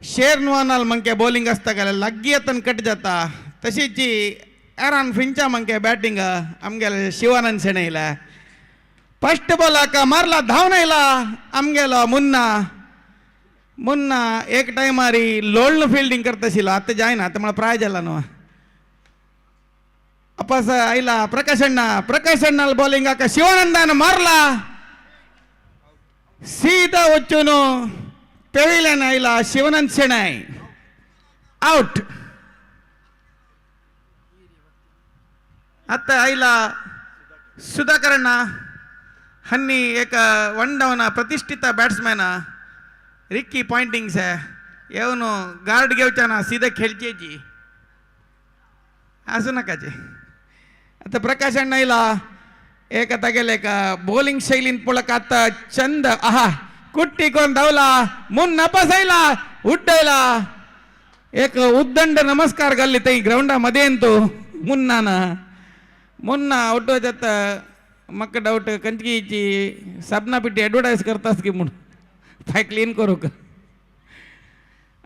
शेर नुआनाल मंके bowling असता गेले लग्गी अतन कट जाता तशीची एरान फिंचा मंके बैटिंग आमगेले शिवानंद सेनेला फर्स्ट बॉल का मारला धाव नाहीला आमगेलो मुन्ना मुन्ना एक टाइमारी लोल्ड फील्डिंग करतशिलो आता जायना आता मला प्राइज आला न्हू अपास आयला प्रकाश अण्णा बॉलिंग आका शिवानंदान मारला सीधा वच्चूनु पेविलियन आयला शिवानंद शेणै ಔಟ್ आता आयला सुधाकरಣ್ಣ हन्नी एक वन डाउन प्रतिष्ठित बैट्समैन रिक्की पॉइंटिंग्स येवनु गार्ड घेवचाना सीधे खेळचेची असू नकाचे आता प्रकाश अण्णा इला एक तगेले का बॉलिंग शैलीन पळक आता चंद आहा कुट्टी कोण धावला मुन नपसायला उड्डायला एक उद्दंड नमस्कार घालली तई ग्राउंडा मध्ये तो मुन्ना ಔಟ್ होतात मक्क डाऊट कंचकीची सपना पिटी ॲडव्हर्टाईज करतास की म्हणून फाय क्लीन करू का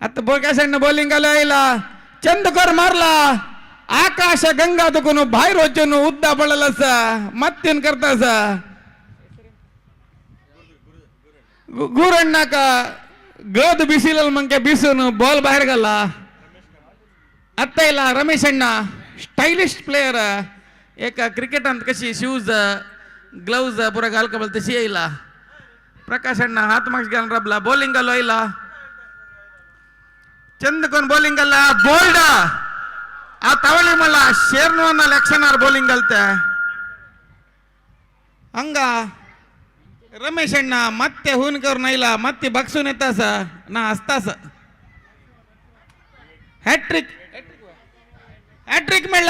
आता प्रकाशांना बॉलिंग आला चंदकर मारला आकाश गंगा तकून बाहेर वचून उद्दा पडलास मत्तीन करतास गुरण्णा का गद बिसिल मंके बिसून बॉल बाहेर घाला आता इला रमेश अण्णा स्टाइलिश प्लेयर एक क्रिकेट अंत कशी शूज ग्लव्ज पुरा घालकबल तशी येयला प्रकाश अण्णा हात मार्क्स घालून रबला बॉलिंग घालो येयला चंद कोण बॉलिंग घालला बोल्ड आ तवळी मला शेरनवना लक्षणार बॉलिंग घालते हंग रमेश अण्णा ಮತ್ತೆ ಹೂನ್ ಕರ್ ನೈಲ ಮತ್ತೆ ಬಕ್ಸೂನ್ ಎತ್ತಾಸ ನಾ ಹಸ್ತಾಸ ಹ್ಯಾಟ್ರಿಕ್ ಮೇಳ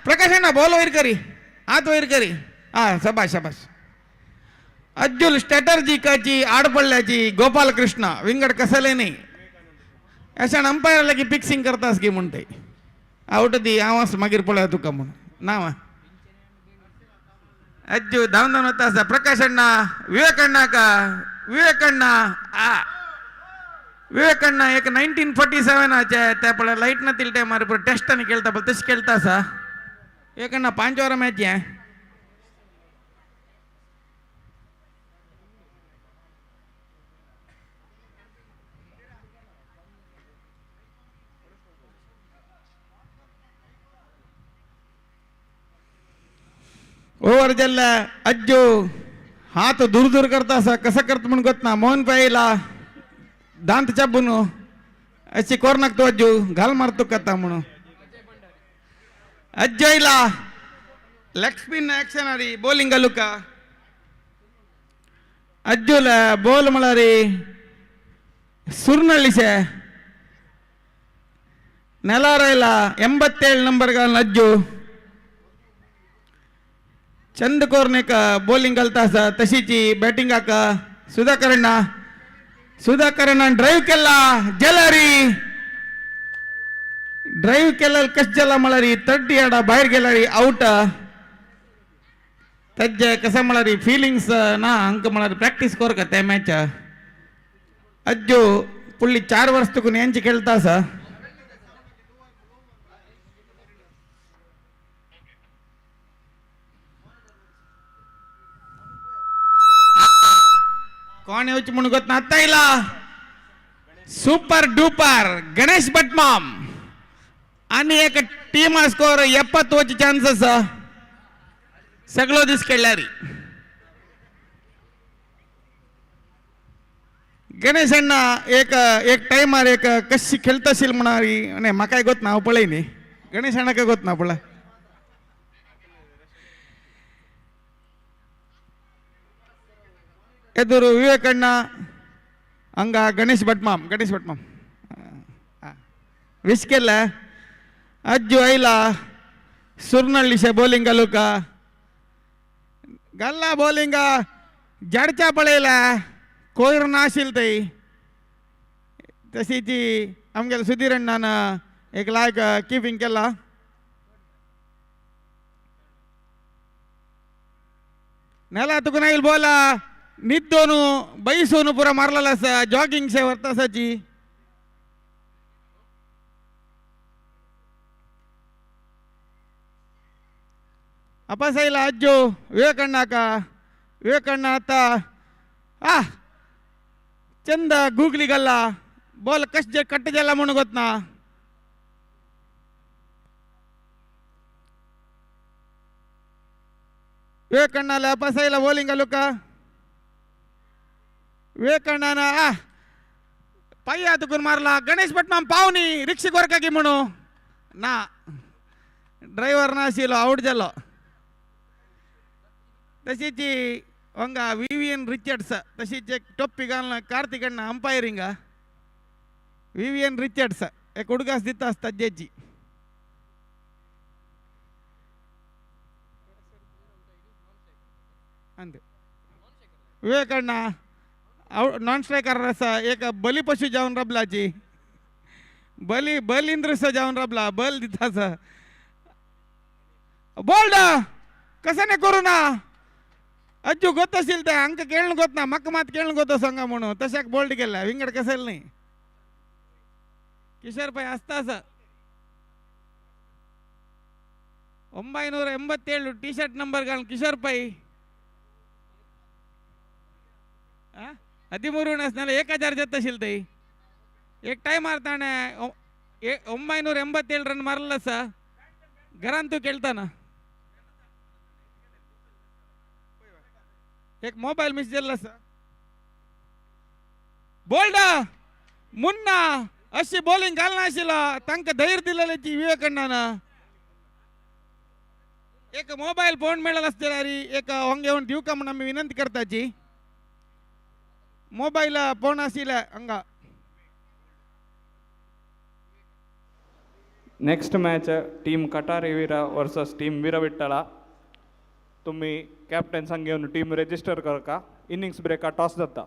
प्रकाश अण्णा बॉल वैर करी हात वैर करी हा शबाश अज्जुल स्ट्रॅटर्जी काची आडपडल्याची गोपाल कृष्ण विंगड कसले नाही अशा अंपायर की फिक्सिंग करतास की म्हणते आउट दी आवाज मागीर पळया तुका म्हणून नाव अज्जू धावन होतास प्रकाश अण्णा विवेक अण्णा एक 1947 त्या पळय लाईट नतील टायमार टेस्ट आणि खेळता पण तशी खेळतास विवेक अण्णा 5 ओवर मॅच आहे ओव्हर जल्ला अज्जू हात दूर दूर करता असा कसं करतो म्हणून गोत ना मोहन पाहिला दांत चाबून अशी कोरनाक तो अज्जू घाल मारतो कथा म्हणून अज्जयला लेग स्पिन ऍक्शन आरी बॉलिंग घालू का अज्जूला बॉल म्हळारी सुरनಳ್ಳಿಸೆ ನೆಲಾರೈಲ 87 नंबर घालून अज्जू चंदकोरने का बॉलिंग घालता असा तशीची बॅटिंग आका सुधाकरಣ್ಣ ड्राईव्ह केला जलारी ड्राईव्ह केला कस जला मळारी तड्डी आडा बाहेर गेलारी आउट तज्जे कसा मळारी फीलिंग्स ना अंक मळारी प्रॅक्टिस कोर का त्या मॅच अज्जू पुढली 4 वर्ष तुकून यांची खेळता असा कोण येऊच म्हणून गोत ना आता इला सुपर डुपर गणेश भटमाम आणि एक टीम स्कोर 70 वची चान्सेस सगळो दिस खेळल्यारी गणेश अण्णा एक टाइमार एक कशी खेळतशील म्हणारी नाही म्हाकाय गोत ना हांव पळय न्ही गणेश अण्णा काय गोत ना पळय ಎದುರು ವಿವೇಕ್ ಅಣ್ಣ ಹಂಗ ಗಣೇಶ್ ಭಟ್ಮಾಮ್ ವಿಸ್ಕೆಲ್ಲ ಅಜ್ಜು ಐಲ ಸುರ್ನಳ್ಳಿಸೆ ಬೌಲಿಂಗ್ ಅಲುಕ ಗಲ್ಲ ಬೌಲಿಂಗ जडच्या पळयला कोयर नाशिल थंय तशीची आमगेले सुधीर अण्णान एक लायक कीपिंग केला नेला तुका येईल बोला निद्दोनु बैसोनु पुरा मारलेला असा जॉगिंग से वर्तासाची ಅಪಸೈಲ ಅಜ್ಜು ವಿವೇಕಣ್ಣಕ ವಿವೇಕಣ್ಣ ಅತ್ತ ಚಂದ ಗೂಗ್ಲಿಗಲ್ಲ ಬೋಲ್ ಕಷ್ಟ ಕಟ್ಟಜಲ್ಲ ಮುಣಗೊತ್ನಾ ವಿವೇಕಣ್ಣಲ ಅಪಸೈಲ ಬೌಲಿಂಗಲುಕ विवेकण्णन पायी तुकून मारला गणेश भटमाम पावनी रिक्षे गोरकाकी म्हणू ना ड्रायव्हर ना आशिल्लो आउट जालो तशीच हंगा विविएन रिचर्ड्स तशीच एक टोप्पी घालून कार्तिक अण्णा अंपायरिंग विविएन रिचर्ड्स एक हुडगास दिता आसता जेची अंते विवेकण्णा नॉन स्ट्रायकर असा एक बली पशु जाऊन रबलाची बल इंद्रस जाऊन रबला बल दितासा बोल्ड कसाने करू ना अज्जू ಗೊತ್ತಸಿಲ್ ते अंक ಕೇಳನ್ ಗೊತ್ತಾ ಮಕ್ಕ ಮಾತು ಕೇಳನ್ ಗೊತ್ತ ಸಂಗ म्हणू तशाक बोल्ड केला विंगड कसल नाही ಕಿಶೋರ್ ಪೈ ಅಸ್ತಾಸ 987 ಟಿ ಶರ್ಟ್ ನಂಬರ್ ಗಳು ಕಿಶೋರ್ ಪೈ 13 1000 ಜತ್ತಶಿಲ್ ತೈ एक टाइम मारताने 987 रन मारला सा घरान तू खेळताना एक मोबाईल मिस झाला सा बोल्ड मुन्ना अशी बॉलिंग घालना आशिला तांका धैर्य दिलेल्याची विवेकण्णान एक मोबाईल फोन मेळला असतेला री एक हंगे येऊन दिवका म्हणून आम्ही विनंती करताची मोबाईल फोन आशिला हंगा नेक्स्ट मॅच टीम कटारी वीरा वर्सेस टीम वीरविठ्ठला तुम्ही कॅप्टन संग घेऊन टीम रजिस्टर कर का इनिंग्स ब्रेक टॉस जाता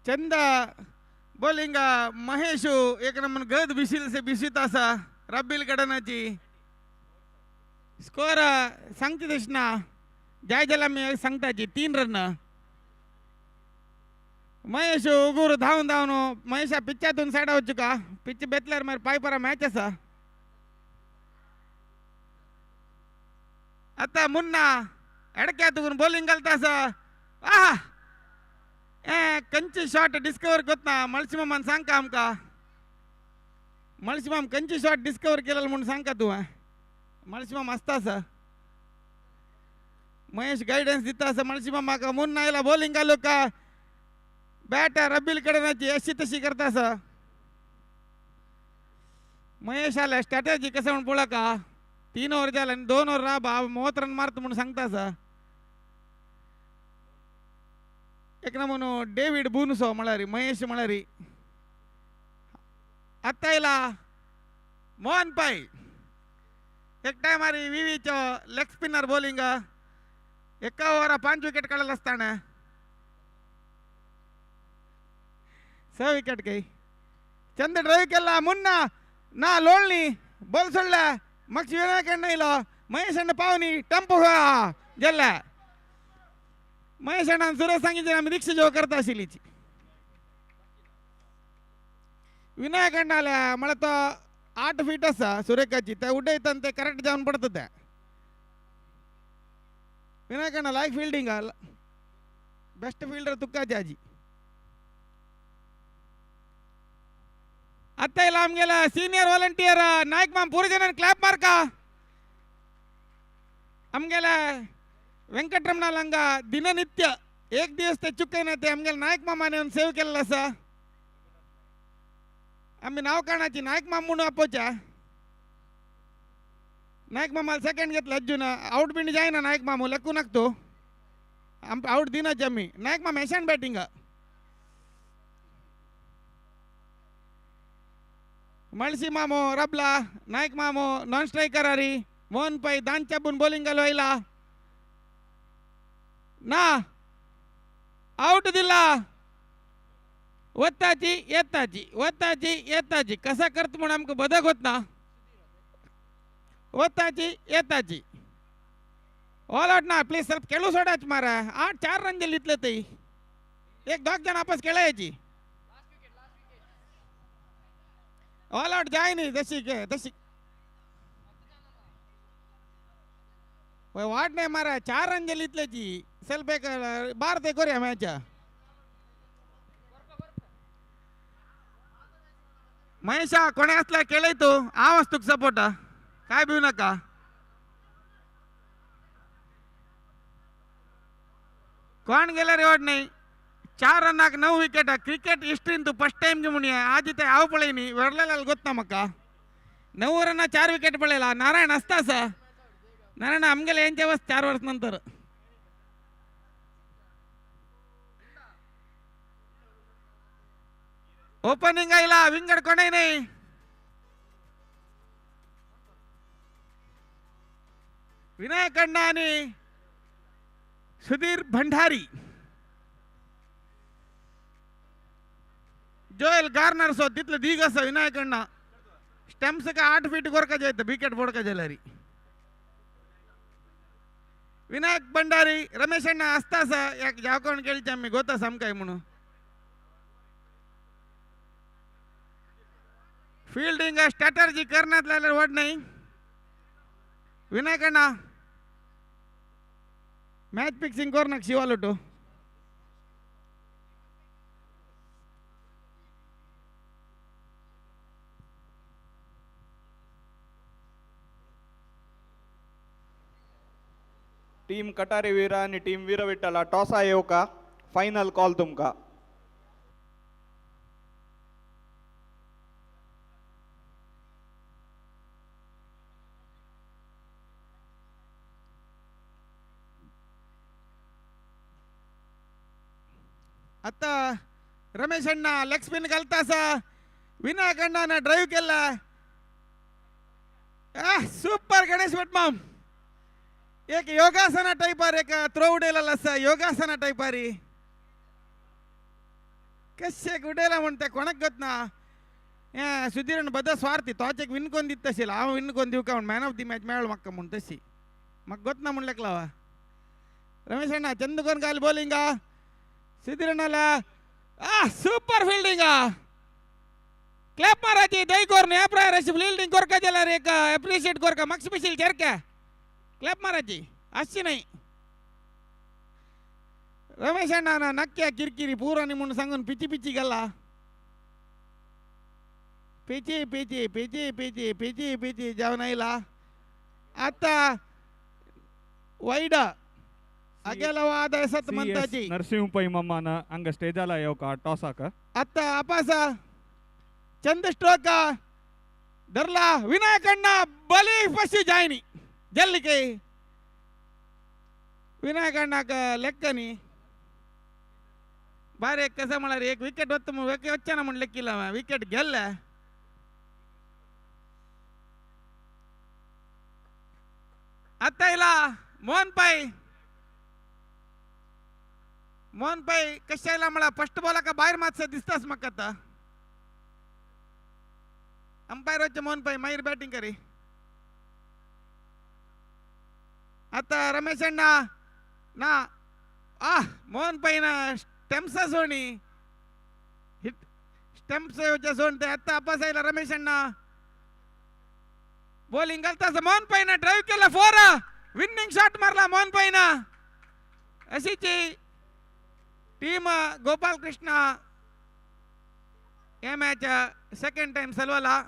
चंद बॉलिंग महेश एक नंबर गद बिसिल से बिसित असा रब्बिल कडनाची स्कोर सांगते तशना जय जला मी सांगताची 3 रन महेश उगूर धावून धावून महेश पिच्चातून साइड होऊ का पिच बेतल्यार मार पाय परा मॅच असा आता मुन्ना एडक्यातून बॉलिंग घालता असा आहा कंची शॉट डिस्कवर करता मळशीमामान सांग आमका मळशीमाम कंची शॉट डिस्कवर केला म्हणून सांग तू मळशीमाम असता महेश गायडन्स दिता मळशीमामा मुन्ना याला बॉलिंग घालू का बॅट रब्बील कडनाची अशी तशी करता महेश आला स्ट्रॅटेजी कसं म्हणून बोला का 3 ओव्हर झाला आणि 2 ओव्हर राबा 30 रन मारतो म्हणून सांगता एक नमूनो डेविड बूनुसो मळारी महेश मळारी आता इला मोहन पै एक टाइम आरी विवीचो leg spinner bowling 1 over 5 wicket काढला असताना 6 विकेट काही चंद ड्राइव केला मुन्ना ना लोळणी बॉल सोडला मग विनायकಣ್ಣ ಇಲ್ಲ महेश अण्णा पावनी टंप जल्ला महेश अण्णा सुरेश सांगितले आम्ही रिक्षा जेव्हा करता असेलीची विनायक अण्णाला मला तो 8 फीट असा सुरेखाची त्या उडयताना ते करेक्ट जाऊन पडत त्या विनायक अण्णा लाईक फील्डिंग बेस्ट फील्डर तुकाची आजी आता इला आमगेला सीनियर व्हॉलंटियर नायक माम पूरे जणांनी क्लॅप मारका आमगेला ವೆಂಕಟರಮಣ ಲಂಗ ದಿನನಿತ್ಯ एक दिवस ते चुकैनते आमगे नायक मामाने सेव केलेला असा आम्ही नाव काढायची नायक माम म्हणून अपोचा नायक मामाला सेकंड घेतला अज्जून आउट बिंड जाईना नायक मामू लक्कू नाकतो आउट दिनाची आम्ही नायक माम एशान बॅटिंग मळशी मामो रबला नायक मामो नॉन स्ट्रायकर आरी मोहन पै दान चाबून बॉलिंग घालवायला ना आउट दिला वत्ताची येताची कसा करत म्हणून आमक बदक होत ना वत्ताची येताची ऑल आउट ना प्लीज ಸ್ವಲ್ಪ ಕೆಳು सोडाच मारा 8-4 रन दिले इतले ते एक दोग जण आपस खेळायची ऑल आउट जाय नाही तशी वाट नाही मारा 4 रन दिले इतल्याची ಸ್ವಲ್ಪ एक ಭಾರತ ಕೊರಿಯಾ ಮ್ಯಾಚ್ महेश कोणी असला केलंय तो आवाज तुक सपोर्ट काय भिऊ नका कोण गेला रेवड नाही 4 रनाक 9 विकेट क्रिकेट हिस्ट्रीन तू फर्स्ट टाइम घेऊन आज इथे आव पळेनी वेरलेला ಗೊತ್ತಾ मका 9 रन 4 विकेट पळेला नारायण असतास नारायण आमगेला यांच्या वस 4 वर्ष नंतर ओपनिंग आईला विंगड कोणी नाही विनायक अण्णा आणि Sudhir Bhandari Joel Garner so तिथलं दिग असं विनायक अण्णा स्टम्प्स का 8 फीट गोरका जायचं विकेट बोडका जलारी विनायक भंडारी रमेश अण्णा असतास एक जावकोण केळीचे आम्ही गोता समकाय म्हणून फील्डिंग स्ट्रॅटर्जी करण्यात लागले वड नाही विनायक अण्णा मॅच फिक्सिंग कर नका शिवालोटो टीम कटारे वीरा आणि टीम वीर विठ्ठला टॉसा येऊ का फायनल कॉल तुमका आता रमेश अण्णा लेग स्पिन घालतास विनायक अण्णानं ड्राईव्ह केला सूपर गणेश भटमाम एक योगासना टाईपार एक थ्रो उडेला असा योगासना टाईपारी कसे उडेला म्हणते कोणाक गोत ना सुधीरन बद स्वार्थी तोच एक विन कोण दित तशील हांव विन कोण दिवं का मॅन ऑफ दी मॅच मेळ्ळो म्हाका म्हूण तशी म्हाका गोत ना म्हणलेक लावा रमेश अण्णा चंद कोण घाल बॉलिंग सुधीरनाला सूपर फील्डिंग क्लॅप मारायची दही कोरने अप्रायर अशी फील्डिंग कोरका दिला रे का अप्रिशिएट कोरका मग स्पेशल चरक्या क्लॅप मारायची अशी नाही रमेश अण्णा नक्क्या किरकिरी पूरानी म्हणून सांगून पिची पिची गेला peachy peachy peachy peachy peachy peachy जाऊन आईला आता वाईडा अगेलवाद सत म्हणताची नरसिंह पै मम्मान अंग स्टेजाला येऊ का टॉसाक आता अपासा चंद स्ट्रोक धरला विनायक अण्णा बली पशी जायनी जल्ली के विनायक अण्णा लेಕ್ಕनी बारे कसं म्हणा एक विकेट होत वच्चाना म्हणलं किला विकेट गेला आता इला मोहन पै कशाला मला फर्स्ट बॉल का बाहेर मातसा दिसतास मग आता अंपायर वच्चे मोहन पै माहीर बॅटिंग करी आता रमेश अण्णा ना मोहन पै ना स्टेम्स सोनी हिट स्टेम्स सोडते आता अपासायला रमेश अण्णा बॉलिंग घालतास मोहन पै ना ड्राईव्ह केला 4 विनिंग शॉट मारला मोहन पै ना अशीची टीम गोपाल कृष्ण या मॅच सेकंड टाइम सलवाला